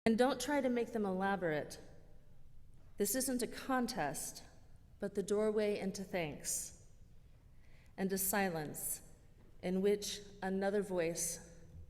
And don't try to make them elaborate. This isn't a contest, but the doorway into thanks and a silence in which another voice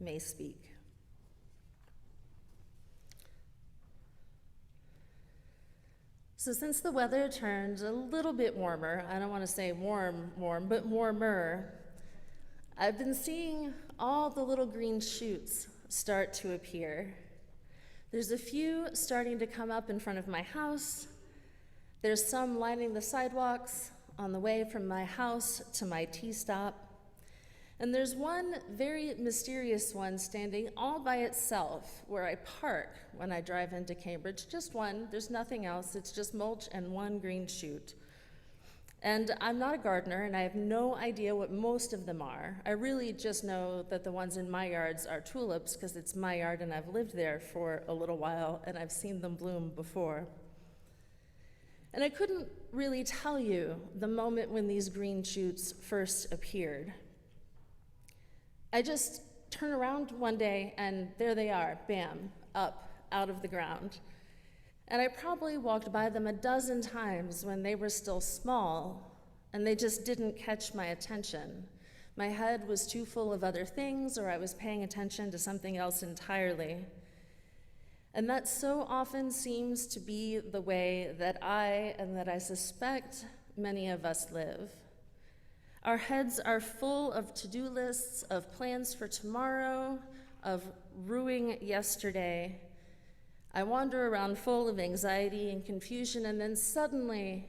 may speak. So since the weather turned a little bit warmer, I don't want to say warm, but warmer, I've been seeing all the little green shoots start to appear. There's a few starting to come up in front of my house. There's some lining the sidewalks on the way from my house to my tea stop. And there's one very mysterious one standing all by itself where I park when I drive into Cambridge. Just one, there's nothing else. It's just mulch and one green shoot. And I'm not a gardener, and I have no idea what most of them are. I really just know that the ones in my yards are tulips because it's my yard and I've lived there for a little while and I've seen them bloom before. And I couldn't really tell you the moment when these green shoots first appeared. I just turn around one day and there they are, bam, up, out of the ground. And I probably walked by them a dozen times when they were still small, and they just didn't catch my attention. My head was too full of other things, or I was paying attention to something else entirely. And that so often seems to be the way that I suspect many of us live. Our heads are full of to-do lists, of plans for tomorrow, of ruining yesterday. I wander around full of anxiety and confusion, and then suddenly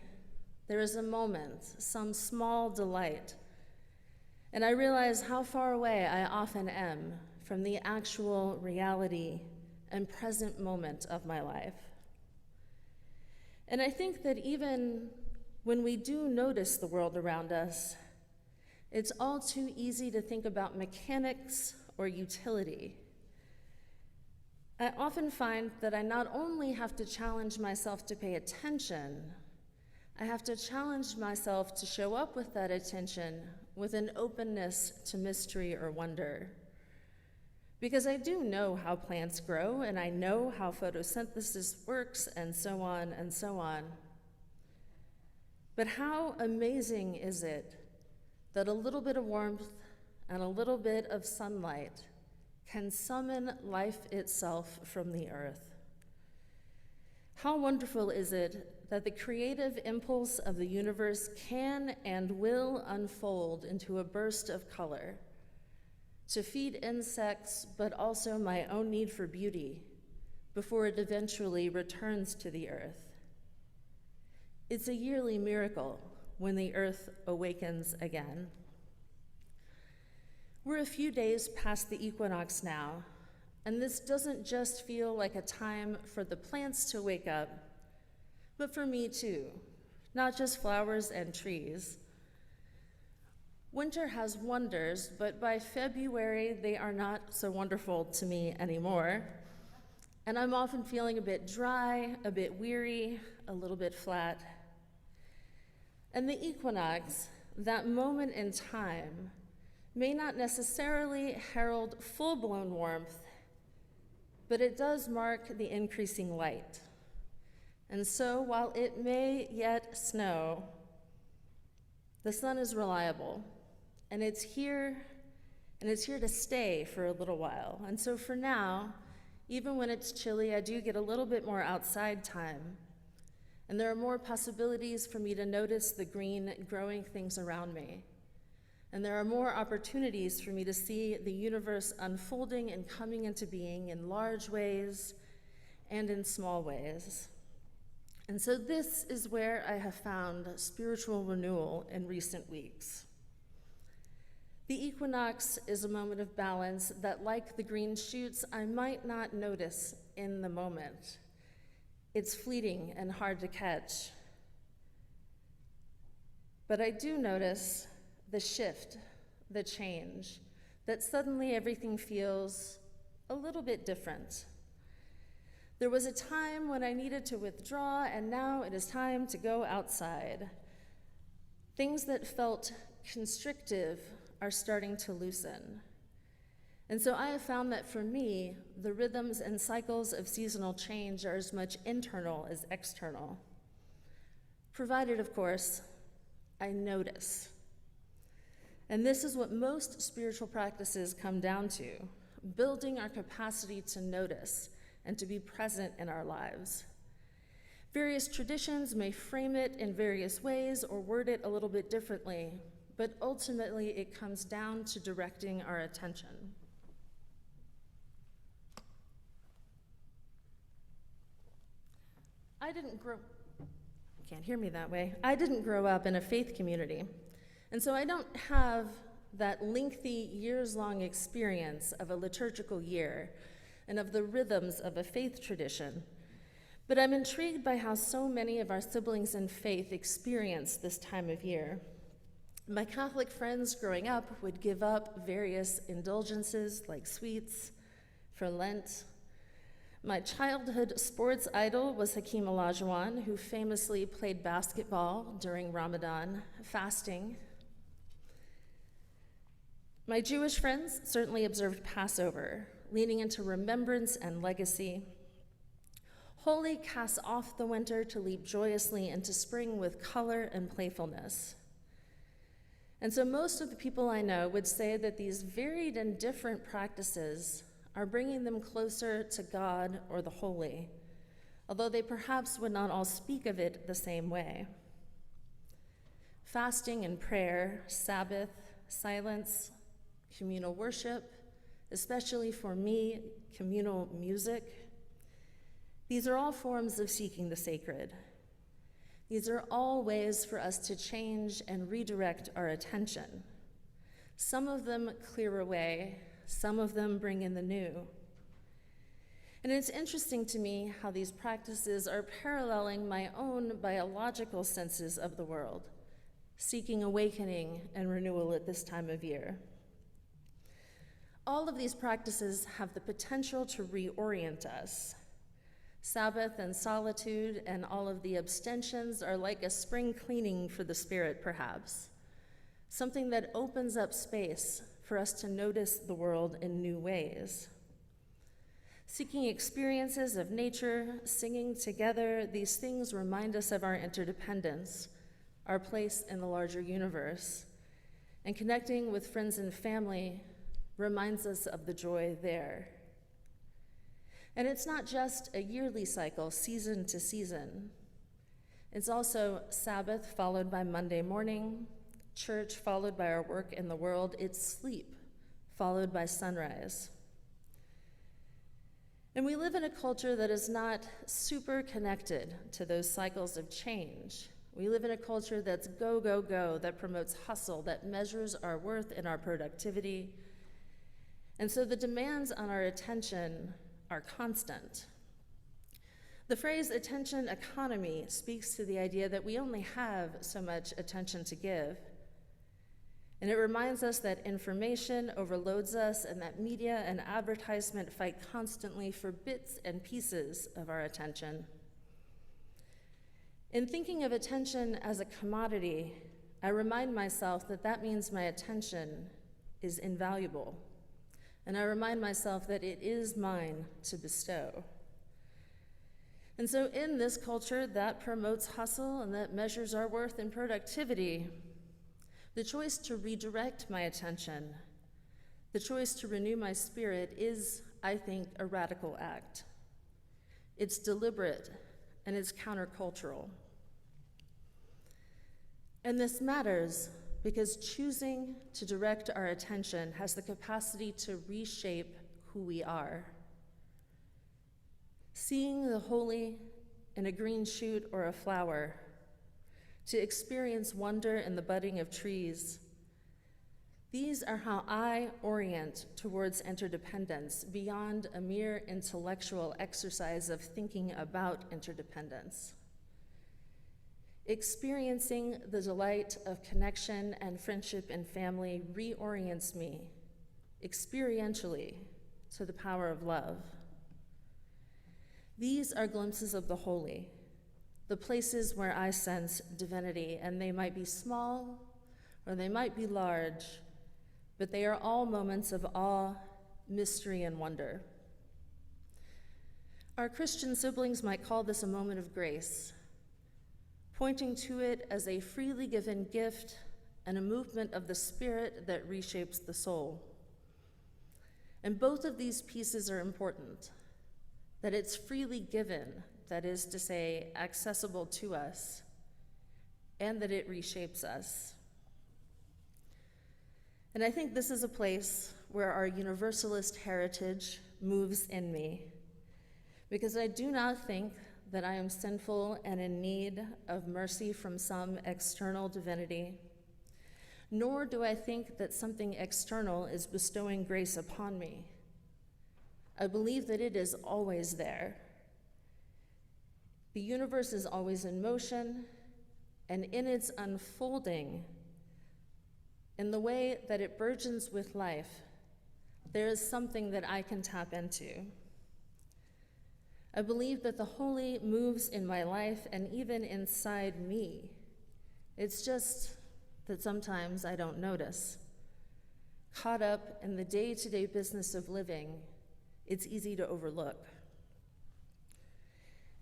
there is a moment, some small delight, and I realize how far away I often am from the actual reality and present moment of my life. And I think that even when we do notice the world around us, it's all too easy to think about mechanics or utility. I often find that I not only have to challenge myself to pay attention, I have to challenge myself to show up with that attention with an openness to mystery or wonder. Because I do know how plants grow, and I know how photosynthesis works, and so on and so on. But how amazing is it that a little bit of warmth and a little bit of sunlight can summon life itself from the earth? How wonderful is it that the creative impulse of the universe can and will unfold into a burst of color to feed insects, but also my own need for beauty before it eventually returns to the earth. It's a yearly miracle when the earth awakens again. We're a few days past the equinox now, and this doesn't just feel like a time for the plants to wake up, but for me too, not just flowers and trees. Winter has wonders, but by February, they are not so wonderful to me anymore. And I'm often feeling a bit dry, a bit weary, a little bit flat. And the equinox, that moment in time, may not necessarily herald full-blown warmth, but it does mark the increasing light. And so while it may yet snow, the sun is reliable, and it's here to stay for a little while. And so for now, even when it's chilly, I do get a little bit more outside time, and there are more possibilities for me to notice the green growing things around me. And there are more opportunities for me to see the universe unfolding and coming into being in large ways and in small ways. And so this is where I have found spiritual renewal in recent weeks. The equinox is a moment of balance that, like the green shoots, I might not notice in the moment. It's fleeting and hard to catch. But I do notice the shift, the change, that suddenly everything feels a little bit different. There was a time when I needed to withdraw, and now it is time to go outside. Things that felt constrictive are starting to loosen. And so I have found that for me, the rhythms and cycles of seasonal change are as much internal as external. Provided, of course, I notice. And this is what most spiritual practices come down to, building our capacity to notice and to be present in our lives. Various traditions may frame it in various ways or word it a little bit differently, but ultimately it comes down to directing our attention. Can't hear me that way. I didn't grow up in a faith community, and so I don't have that lengthy, years-long experience of a liturgical year and of the rhythms of a faith tradition. But I'm intrigued by how so many of our siblings in faith experience this time of year. My Catholic friends growing up would give up various indulgences like sweets for Lent. My childhood sports idol was Hakeem Olajuwon, who famously played basketball during Ramadan, fasting. My Jewish friends certainly observed Passover, leaning into remembrance and legacy. Holi casts off the winter to leap joyously into spring with color and playfulness. And so most of the people I know would say that these varied and different practices are bringing them closer to God or the holy, although they perhaps would not all speak of it the same way. Fasting and prayer, Sabbath, silence, communal worship, especially for me, communal music, these are all forms of seeking the sacred. These are all ways for us to change and redirect our attention. Some of them clear away, some of them bring in the new. And it's interesting to me how these practices are paralleling my own biological senses of the world, seeking awakening and renewal at this time of year. All of these practices have the potential to reorient us. Sabbath and solitude and all of the abstentions are like a spring cleaning for the spirit, perhaps, something that opens up space for us to notice the world in new ways. Seeking experiences of nature, singing together, these things remind us of our interdependence, our place in the larger universe, and connecting with friends and family reminds us of the joy there. And it's not just a yearly cycle, season to season. It's also Sabbath followed by Monday morning, church followed by our work in the world. It's sleep followed by sunrise. And we live in a culture that is not super connected to those cycles of change. We live in a culture that's go, go, go, that promotes hustle, that measures our worth in our productivity. And so the demands on our attention are constant. The phrase attention economy speaks to the idea that we only have so much attention to give. And it reminds us that information overloads us and that media and advertisement fight constantly for bits and pieces of our attention. In thinking of attention as a commodity, I remind myself that that means my attention is invaluable. And I remind myself that it is mine to bestow. And so in this culture that promotes hustle and that measures our worth in productivity, the choice to redirect my attention, the choice to renew my spirit is, I think, a radical act. It's deliberate and it's countercultural. And this matters because choosing to direct our attention has the capacity to reshape who we are. Seeing the holy in a green shoot or a flower, to experience wonder in the budding of trees, these are how I orient towards interdependence beyond a mere intellectual exercise of thinking about interdependence. Experiencing the delight of connection and friendship and family reorients me experientially to the power of love. These are glimpses of the holy, the places where I sense divinity, and they might be small or they might be large, but they are all moments of awe, mystery and wonder. Our Christian siblings might call this a moment of grace, pointing to it as a freely given gift and a movement of the Spirit that reshapes the soul. And both of these pieces are important, that it's freely given, that is to say, accessible to us, and that it reshapes us. And I think this is a place where our universalist heritage moves in me, because I do not think that I am sinful and in need of mercy from some external divinity, nor do I think that something external is bestowing grace upon me. I believe that it is always there. The universe is always in motion, and in its unfolding, in the way that it burgeons with life, there is something that I can tap into. I believe that the holy moves in my life and even inside me. It's just that sometimes I don't notice. Caught up in the day-to-day business of living, it's easy to overlook.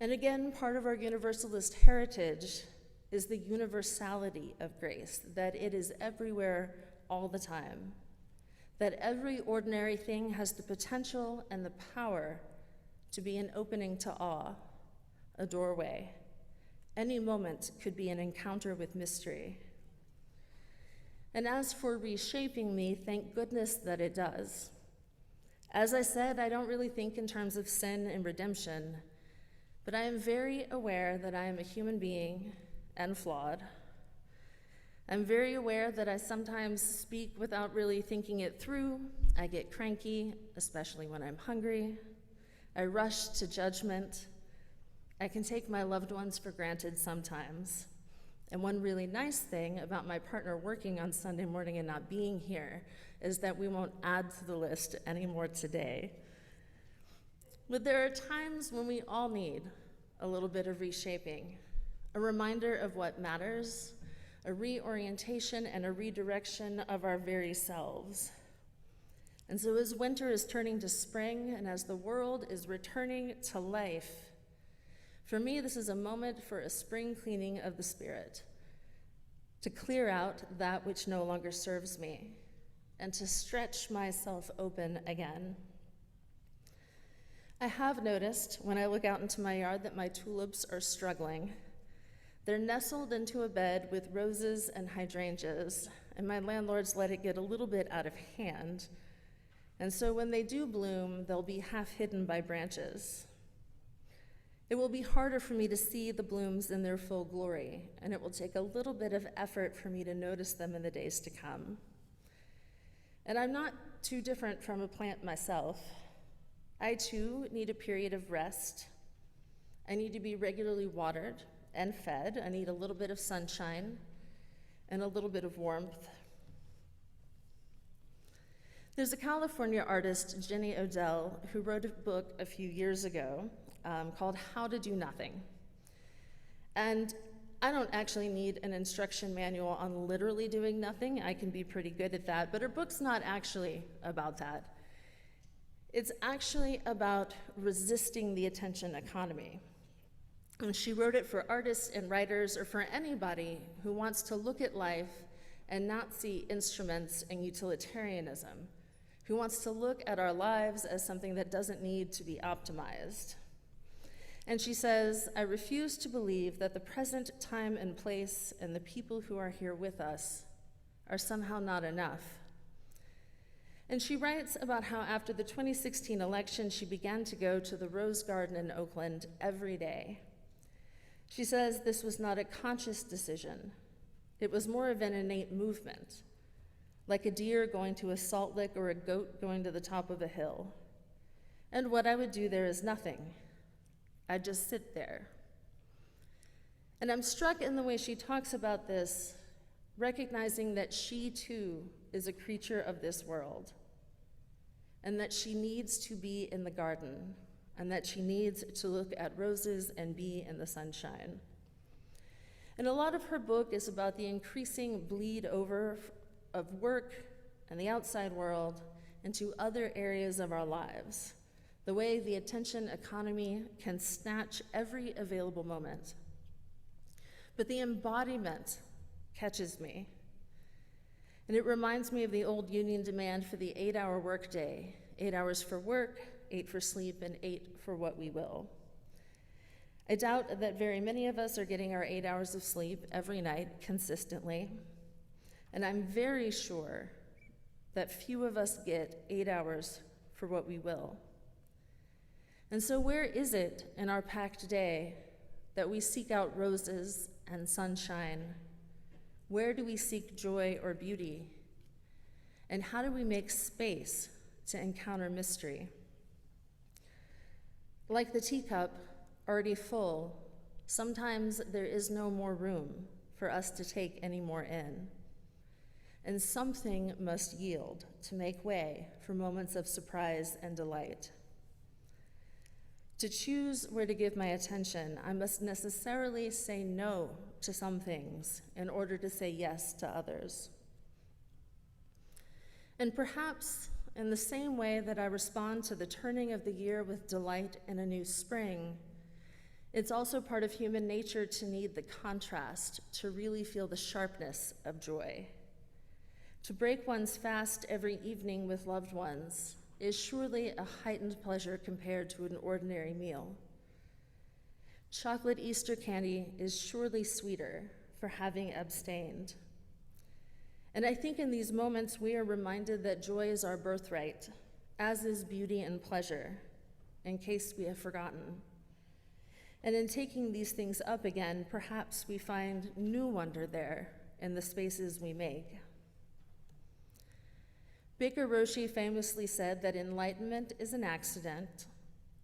And again, part of our universalist heritage is the universality of grace, that it is everywhere all the time, that every ordinary thing has the potential and the power to be an opening to awe, a doorway. Any moment could be an encounter with mystery. And as for reshaping me, thank goodness that it does. As I said, I don't really think in terms of sin and redemption, but I am very aware that I am a human being and flawed. I'm very aware that I sometimes speak without really thinking it through. I get cranky, especially when I'm hungry. I rush to judgment. I can take my loved ones for granted sometimes. And one really nice thing about my partner working on Sunday morning and not being here is that we won't add to the list anymore today. But there are times when we all need a little bit of reshaping, a reminder of what matters, a reorientation and a redirection of our very selves. And so as winter is turning to spring and as the world is returning to life, for me, this is a moment for a spring cleaning of the spirit, to clear out that which no longer serves me, and to stretch myself open again. I have noticed when I look out into my yard that my tulips are struggling. They're nestled into a bed with roses and hydrangeas, and my landlords let it get a little bit out of hand. And so when they do bloom, they'll be half hidden by branches. It will be harder for me to see the blooms in their full glory, and it will take a little bit of effort for me to notice them in the days to come. And I'm not too different from a plant myself. I too need a period of rest. I need to be regularly watered and fed. I need a little bit of sunshine and a little bit of warmth. There's a California artist, Jenny Odell, who wrote a book a few years ago called How to Do Nothing. And I don't actually need an instruction manual on literally doing nothing. I can be pretty good at that, but her book's not actually about that. It's actually about resisting the attention economy. And she wrote it for artists and writers, or for anybody who wants to look at life and not see instruments and utilitarianism, who wants to look at our lives as something that doesn't need to be optimized. And she says, I refuse to believe that the present time and place and the people who are here with us are somehow not enough. And she writes about how after the 2016 election, she began to go to the Rose Garden in Oakland every day. She says this was not a conscious decision. It was more of an innate movement, like a deer going to a salt lick or a goat going to the top of a hill. And what I would do there is nothing. I'd just sit there. And I'm struck in the way she talks about this, recognizing that she too is a creature of this world, and that she needs to be in the garden, and that she needs to look at roses and be in the sunshine. And a lot of her book is about the increasing bleed over of work and the outside world into other areas of our lives, the way the attention economy can snatch every available moment. But the embodiment catches me, and it reminds me of the old union demand for the 8-hour workday, 8 hours for work, 8 for sleep, and 8 for what we will. I doubt that very many of us are getting our 8 hours of sleep every night consistently, and I'm very sure that few of us get 8 hours for what we will. And so where is it in our packed day that we seek out roses and sunshine? Where do we seek joy or beauty? And how do we make space to encounter mystery? Like the teacup, already full, sometimes there is no more room for us to take any more in. And something must yield to make way for moments of surprise and delight. To choose where to give my attention, I must necessarily say no to some things in order to say yes to others. And perhaps in the same way that I respond to the turning of the year with delight in a new spring, it's also part of human nature to need the contrast, to really feel the sharpness of joy. To break one's fast every evening with loved ones is surely a heightened pleasure compared to an ordinary meal. Chocolate Easter candy is surely sweeter for having abstained. And I think in these moments we are reminded that joy is our birthright, as is beauty and pleasure, in case we have forgotten. And in taking these things up again, perhaps we find new wonder there in the spaces we make. Baker Roshi famously said that enlightenment is an accident,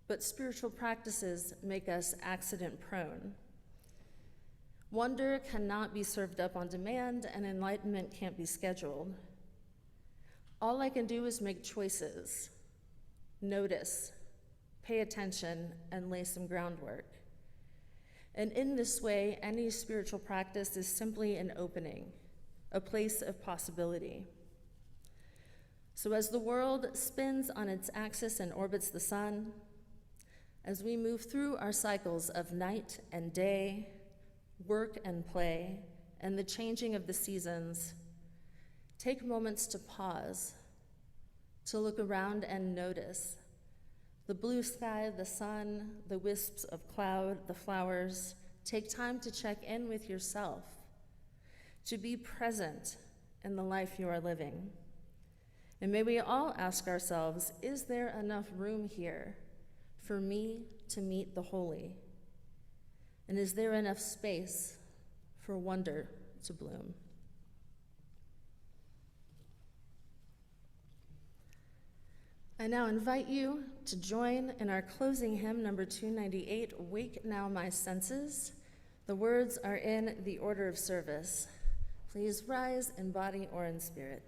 but spiritual practices make us accident-prone. Wonder cannot be served up on demand, and enlightenment can't be scheduled. All I can do is make choices, notice, pay attention, and lay some groundwork. And in this way, any spiritual practice is simply an opening, a place of possibility. So as the world spins on its axis and orbits the sun, as we move through our cycles of night and day, work and play, and the changing of the seasons, take moments to pause, to look around and notice the blue sky, the sun, the wisps of cloud, the flowers. Take time to check in with yourself, to be present in the life you are living. And may we all ask ourselves, is there enough room here for me to meet the holy? And is there enough space for wonder to bloom? I now invite you to join in our closing hymn, number 298, Wake Now My Senses. The words are in the order of service. Please rise in body or in spirit.